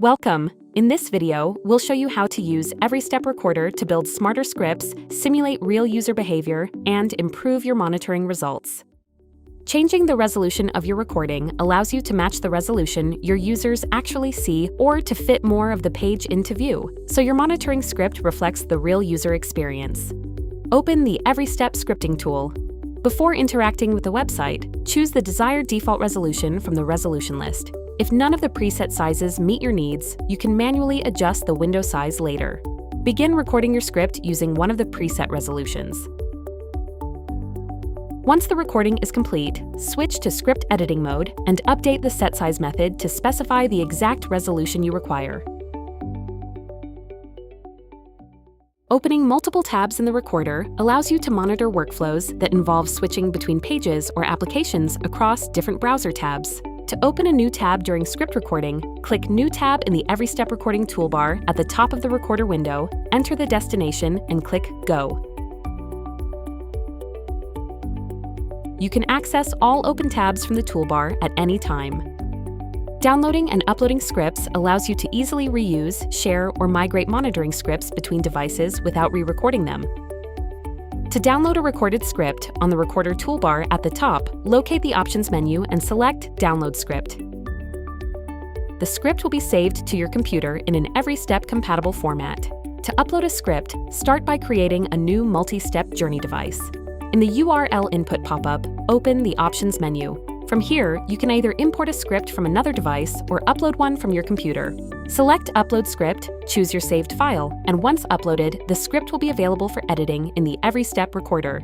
Welcome! In this video, we'll show you how to use EveryStep Recorder to build smarter scripts, simulate real user behavior, and improve your monitoring results. Changing the resolution of your recording allows you to match the resolution your users actually see or to fit more of the page into view, so your monitoring script reflects the real user experience. Open the EveryStep scripting tool. Before interacting with the website, choose the desired default resolution from the resolution list. If none of the preset sizes meet your needs, you can manually adjust the window size later. Begin recording your script using one of the preset resolutions. Once the recording is complete, switch to script editing mode and update the set size method to specify the exact resolution you require. Opening multiple tabs in the recorder allows you to monitor workflows that involve switching between pages or applications across different browser tabs. To open a new tab during script recording, click New Tab in the EveryStep Recording toolbar at the top of the recorder window, enter the destination, and click Go. You can access all open tabs from the toolbar at any time. Downloading and uploading scripts allows you to easily reuse, share, or migrate monitoring scripts between devices without re-recording them. To download a recorded script, on the recorder toolbar at the top, locate the Options menu and select Download Script. The script will be saved to your computer in an EveryStep compatible format. To upload a script, start by creating a new multi-step journey device. In the URL input pop-up, open the Options menu. From here, you can either import a script from another device or upload one from your computer. Select Upload Script, choose your saved file, and once uploaded, the script will be available for editing in the EveryStep Recorder.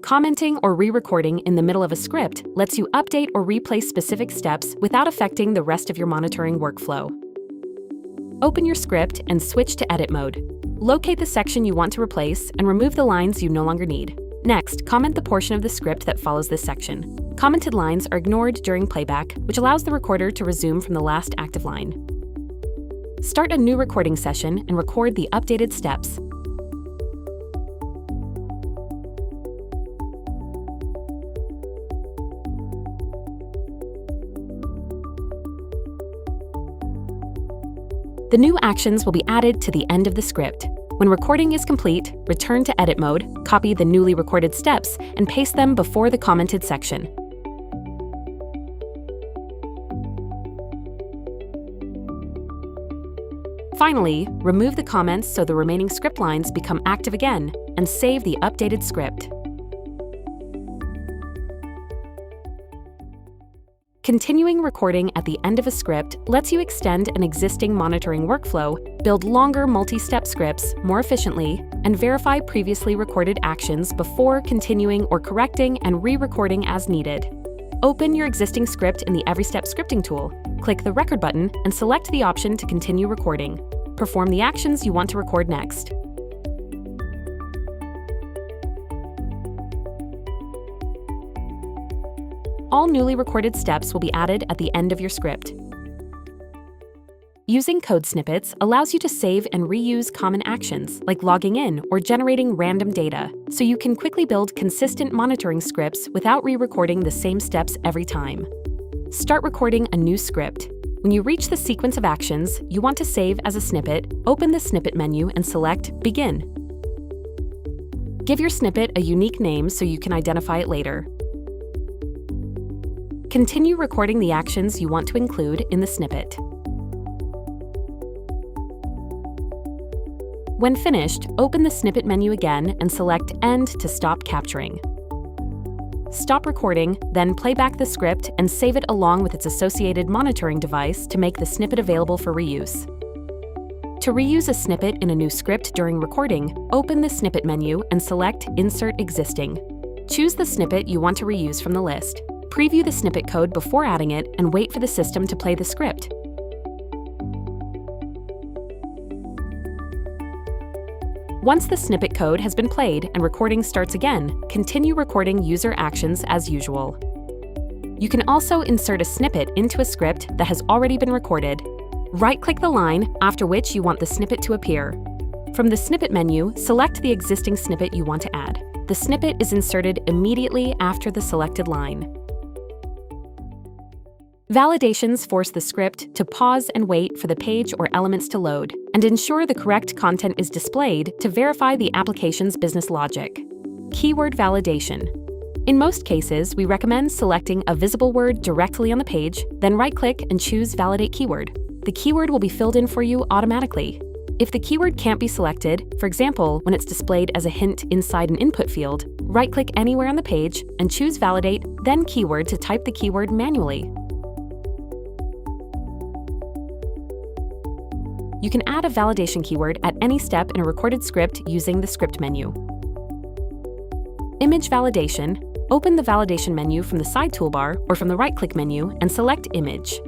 Commenting or re-recording in the middle of a script lets you update or replace specific steps without affecting the rest of your monitoring workflow. Open your script and switch to Edit mode. Locate the section you want to replace and remove the lines you no longer need. Next, comment the portion of the script that follows this section. Commented lines are ignored during playback, which allows the recorder to resume from the last active line. Start a new recording session and record the updated steps. The new actions will be added to the end of the script. When recording is complete, return to Edit mode, copy the newly recorded steps, and paste them before the commented section. Finally, remove the comments so the remaining script lines become active again, and save the updated script. Continuing recording at the end of a script lets you extend an existing monitoring workflow, build longer multi-step scripts more efficiently, and verify previously recorded actions before continuing or correcting and re-recording as needed. Open your existing script in the EveryStep scripting tool. Click the Record button and select the option to continue recording. Perform the actions you want to record next. All newly recorded steps will be added at the end of your script. Using code snippets allows you to save and reuse common actions, like logging in or generating random data, so you can quickly build consistent monitoring scripts without re-recording the same steps every time. Start recording a new script. When you reach the sequence of actions you want to save as a snippet, open the Snippet menu and select Begin. Give your snippet a unique name so you can identify it later. Continue recording the actions you want to include in the snippet. When finished, open the Snippet menu again and select End to stop capturing. Stop recording, then play back the script and save it along with its associated monitoring device to make the snippet available for reuse. To reuse a snippet in a new script during recording, open the Snippet menu and select Insert Existing. Choose the snippet you want to reuse from the list. Preview the snippet code before adding it and wait for the system to play the script. Once the snippet code has been played and recording starts again, continue recording user actions as usual. You can also insert a snippet into a script that has already been recorded. Right-click the line, after which you want the snippet to appear. From the Snippet menu, select the existing snippet you want to add. The snippet is inserted immediately after the selected line. Validations force the script to pause and wait for the page or elements to load, and ensure the correct content is displayed to verify the application's business logic. Keyword validation. In most cases, we recommend selecting a visible word directly on the page, then right-click and choose Validate Keyword. The keyword will be filled in for you automatically. If the keyword can't be selected, for example, when it's displayed as a hint inside an input field, right-click anywhere on the page and choose Validate, then Keyword to type the keyword manually. You can add a validation keyword at any step in a recorded script using the script menu. Image validation. Open the validation menu from the side toolbar or from the right-click menu and select Image.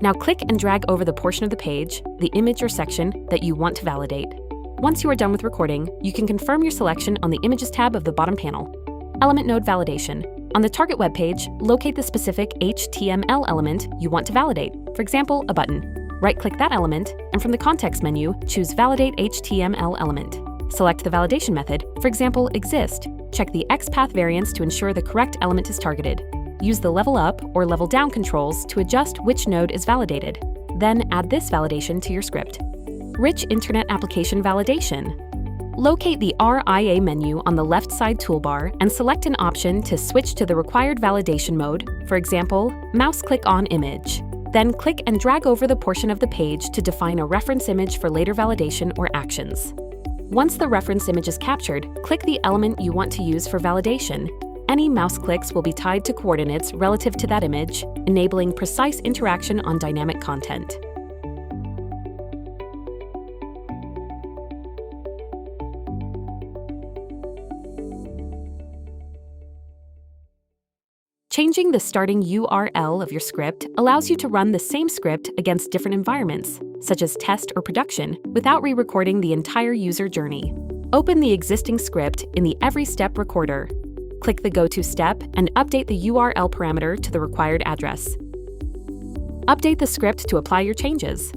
Now click and drag over the portion of the page, the image or section, that you want to validate. Once you are done with recording, you can confirm your selection on the Images tab of the bottom panel. Element node validation. On the target web page, locate the specific HTML element you want to validate, for example, a button. Right-click that element, and from the context menu, choose Validate HTML element. Select the validation method, for example, Exist. Check the XPath variance to ensure the correct element is targeted. Use the level up or level down controls to adjust which node is validated. Then add this validation to your script. Rich Internet Application Validation. Locate the RIA menu on the left side toolbar and select an option to switch to the required validation mode, for example, mouse click on image. Then click and drag over the portion of the page to define a reference image for later validation or actions. Once the reference image is captured, click the element you want to use for validation. Any mouse clicks will be tied to coordinates relative to that image, enabling precise interaction on dynamic content. Changing the starting URL of your script allows you to run the same script against different environments, such as test or production, without re-recording the entire user journey. Open the existing script in the EveryStep Recorder. Click the Go To step and update the URL parameter to the required address. Update the script to apply your changes.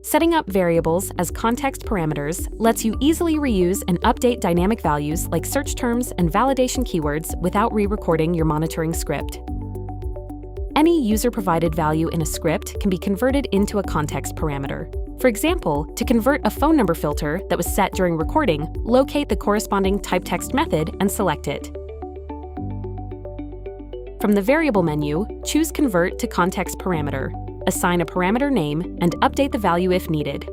Setting up variables as context parameters lets you easily reuse and update dynamic values like search terms and validation keywords without re-recording your monitoring script. Any user-provided value in a script can be converted into a context parameter. For example, to convert a phone number filter that was set during recording, locate the corresponding type text method and select it. From the Variable menu, choose Convert to Context Parameter. Assign a parameter name, and update the value if needed.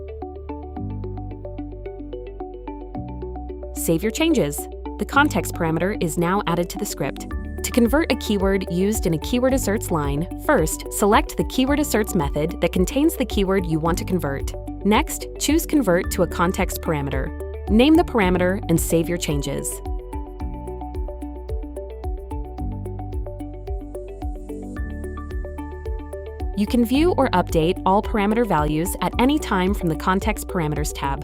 Save your changes. The context parameter is now added to the script. To convert a keyword used in a keyword asserts line, first, select the keyword asserts method that contains the keyword you want to convert. Next, choose Convert to a context parameter. Name the parameter and save your changes. You can view or update all parameter values at any time from the Context Parameters tab.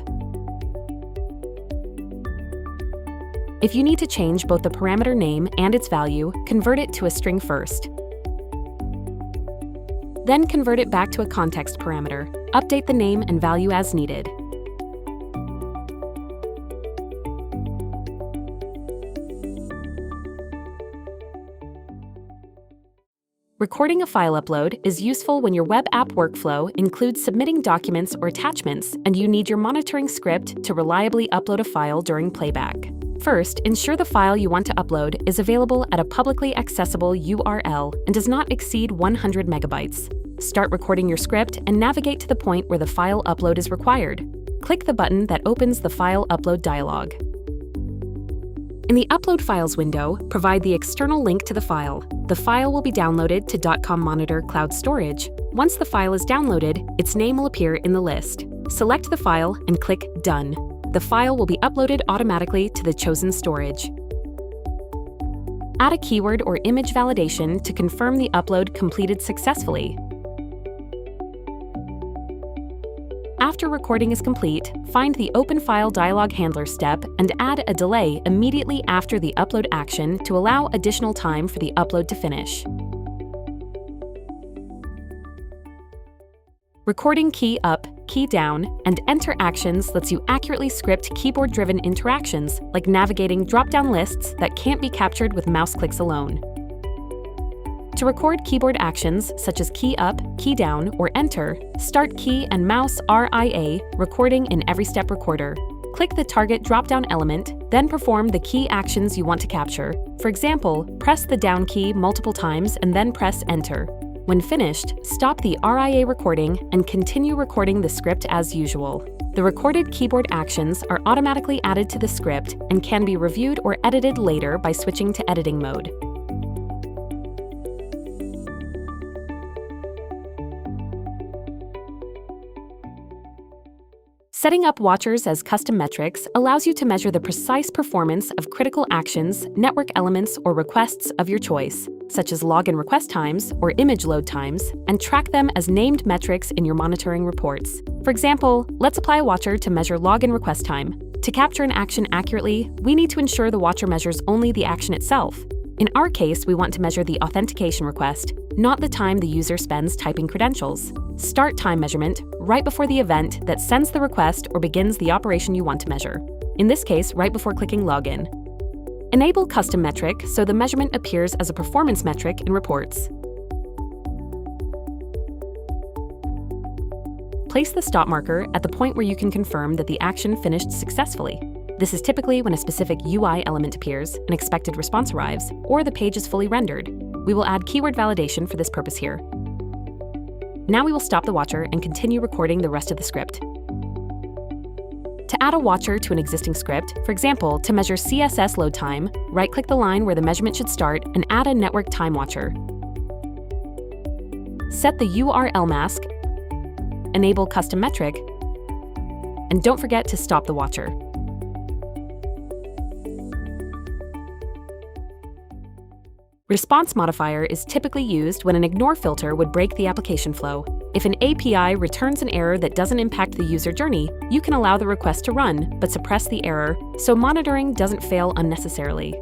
If you need to change both the parameter name and its value, convert it to a string first. Then convert it back to a context parameter. Update the name and value as needed. Recording a file upload is useful when your web app workflow includes submitting documents or attachments and you need your monitoring script to reliably upload a file during playback. First, ensure the file you want to upload is available at a publicly accessible URL and does not exceed 100 megabytes. Start recording your script and navigate to the point where the file upload is required. Click the button that opens the File Upload dialog. In the Upload Files window, provide the external link to the file. The file will be downloaded to Dotcom-Monitor cloud storage. Once the file is downloaded, its name will appear in the list. Select the file and click Done. The file will be uploaded automatically to the chosen storage. Add a keyword or image validation to confirm the upload completed successfully. After recording is complete, find the Open File Dialog Handler step and add a delay immediately after the upload action to allow additional time for the upload to finish. Recording key up, key down, and enter actions lets you accurately script keyboard-driven interactions like navigating drop-down lists that can't be captured with mouse clicks alone. To record keyboard actions such as key up, key down, or enter, start key and mouse RIA recording in EveryStep Recorder. Click the target drop-down element, then perform the key actions you want to capture. For example, press the down key multiple times and then press enter. When finished, stop the RIA recording and continue recording the script as usual. The recorded keyboard actions are automatically added to the script and can be reviewed or edited later by switching to editing mode. Setting up watchers as custom metrics allows you to measure the precise performance of critical actions, network elements, or requests of your choice, such as login request times or image load times, and track them as named metrics in your monitoring reports. For example, let's apply a watcher to measure login request time. To capture an action accurately, we need to ensure the watcher measures only the action itself. In our case, we want to measure the authentication request, not the time the user spends typing credentials. Start time measurement right before the event that sends the request or begins the operation you want to measure. In this case, right before clicking Login. Enable Custom Metric so the measurement appears as a performance metric in reports. Place the stop marker at the point where you can confirm that the action finished successfully. This is typically when a specific UI element appears, an expected response arrives, or the page is fully rendered. We will add keyword validation for this purpose here. Now we will stop the watcher and continue recording the rest of the script. To add a watcher to an existing script, for example, to measure CSS load time, right-click the line where the measurement should start and add a network time watcher. Set the URL mask, enable custom metric, and don't forget to stop the watcher. Response modifier is typically used when an ignore filter would break the application flow. If an API returns an error that doesn't impact the user journey, you can allow the request to run, but suppress the error, so monitoring doesn't fail unnecessarily.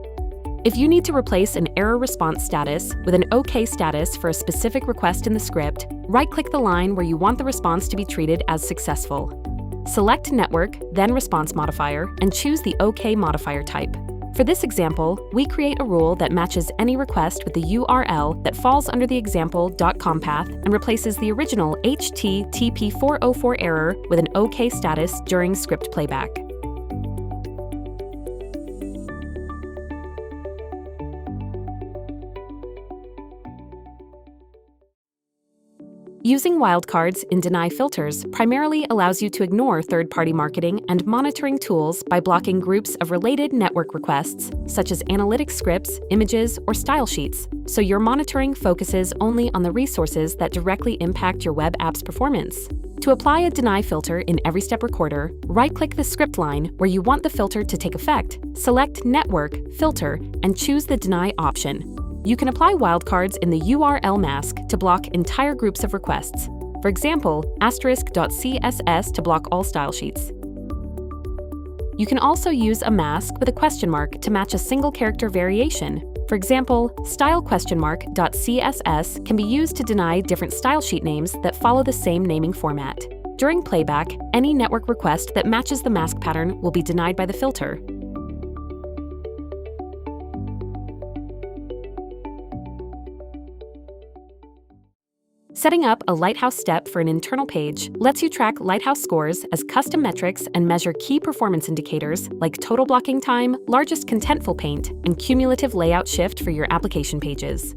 If you need to replace an error response status with an OK status for a specific request in the script, right-click the line where you want the response to be treated as successful. Select Network, then Response Modifier, and choose the OK modifier type. For this example, we create a rule that matches any request with the URL that falls under the example .com path and replaces the original HTTP404 error with an OK status during script playback. Using wildcards in deny filters primarily allows you to ignore third-party marketing and monitoring tools by blocking groups of related network requests, such as analytics scripts, images, or style sheets, so your monitoring focuses only on the resources that directly impact your web app's performance. To apply a deny filter in EveryStep Recorder, right-click the script line where you want the filter to take effect, select Network, Filter, and choose the Deny option. You can apply wildcards in the URL mask to block entire groups of requests. For example, *.css to block all style sheets. You can also use a mask with a question mark to match a single character variation. For example, style?.css can be used to deny different style sheet names that follow the same naming format. During playback, any network request that matches the mask pattern will be denied by the filter. Setting up a Lighthouse step for an internal page lets you track Lighthouse scores as custom metrics and measure key performance indicators like total blocking time, largest contentful paint, and cumulative layout shift for your application pages.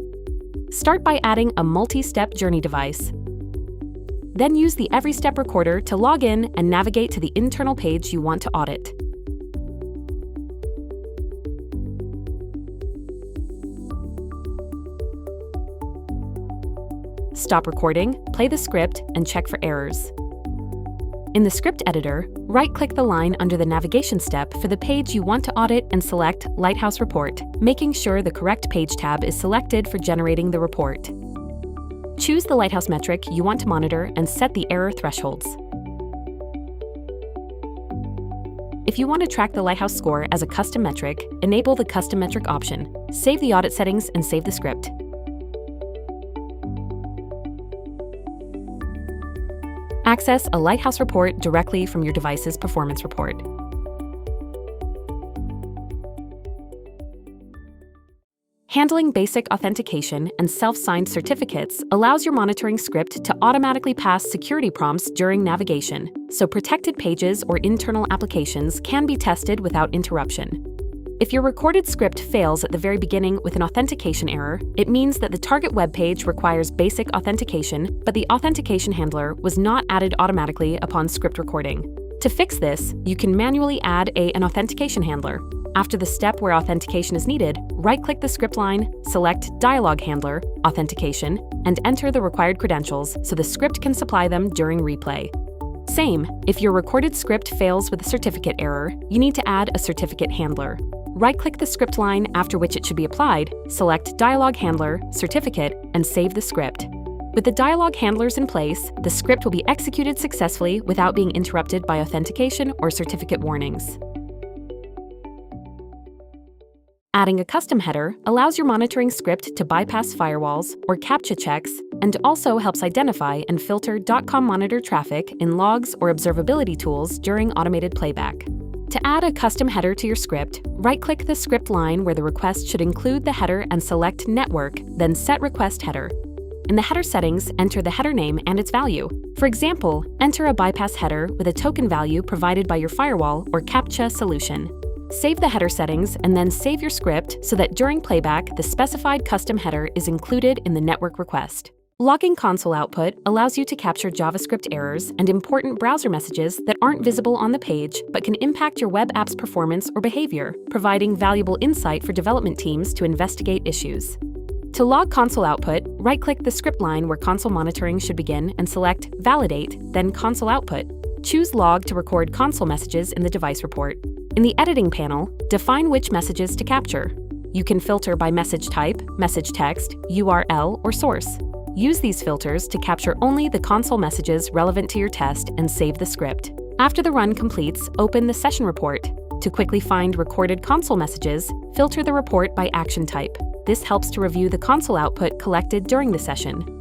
Start by adding a multi-step journey device. Then use the EveryStep Recorder to log in and navigate to the internal page you want to audit. Stop recording, play the script, and check for errors. In the script editor, right-click the line under the navigation step for the page you want to audit and select Lighthouse Report, making sure the correct page tab is selected for generating the report. Choose the Lighthouse metric you want to monitor and set the error thresholds. If you want to track the Lighthouse score as a custom metric, enable the Custom Metric option. Save the audit settings and save the script. Access a Lighthouse report directly from your device's performance report. Handling basic authentication and self-signed certificates allows your monitoring script to automatically pass security prompts during navigation, so protected pages or internal applications can be tested without interruption. If your recorded script fails at the very beginning with an authentication error, it means that the target web page requires basic authentication, but the authentication handler was not added automatically upon script recording. To fix this, you can manually add an authentication handler. After the step where authentication is needed, right-click the script line, select Dialog Handler, Authentication, and enter the required credentials so the script can supply them during replay. Same, if your recorded script fails with a certificate error, you need to add a certificate handler. Right-click the script line after which it should be applied, select Dialog Handler, Certificate, and save the script. With the dialog handlers in place, the script will be executed successfully without being interrupted by authentication or certificate warnings. Adding a custom header allows your monitoring script to bypass firewalls or CAPTCHA checks and also helps identify and filter Dotcom-Monitor traffic in logs or observability tools during automated playback. To add a custom header to your script, right-click the script line where the request should include the header and select Network, then Set Request Header. In the header settings, enter the header name and its value. For example, enter a bypass header with a token value provided by your firewall or CAPTCHA solution. Save the header settings and then save your script so that during playback, the specified custom header is included in the network request. Logging console output allows you to capture JavaScript errors and important browser messages that aren't visible on the page but can impact your web app's performance or behavior, providing valuable insight for development teams to investigate issues. To log console output, right-click the script line where console monitoring should begin and select Validate, then Console Output. Choose Log to record console messages in the device report. In the editing panel, define which messages to capture. You can filter by message type, message text, URL, or source. Use these filters to capture only the console messages relevant to your test and save the script. After the run completes, open the session report. To quickly find recorded console messages, filter the report by action type. This helps to review the console output collected during the session.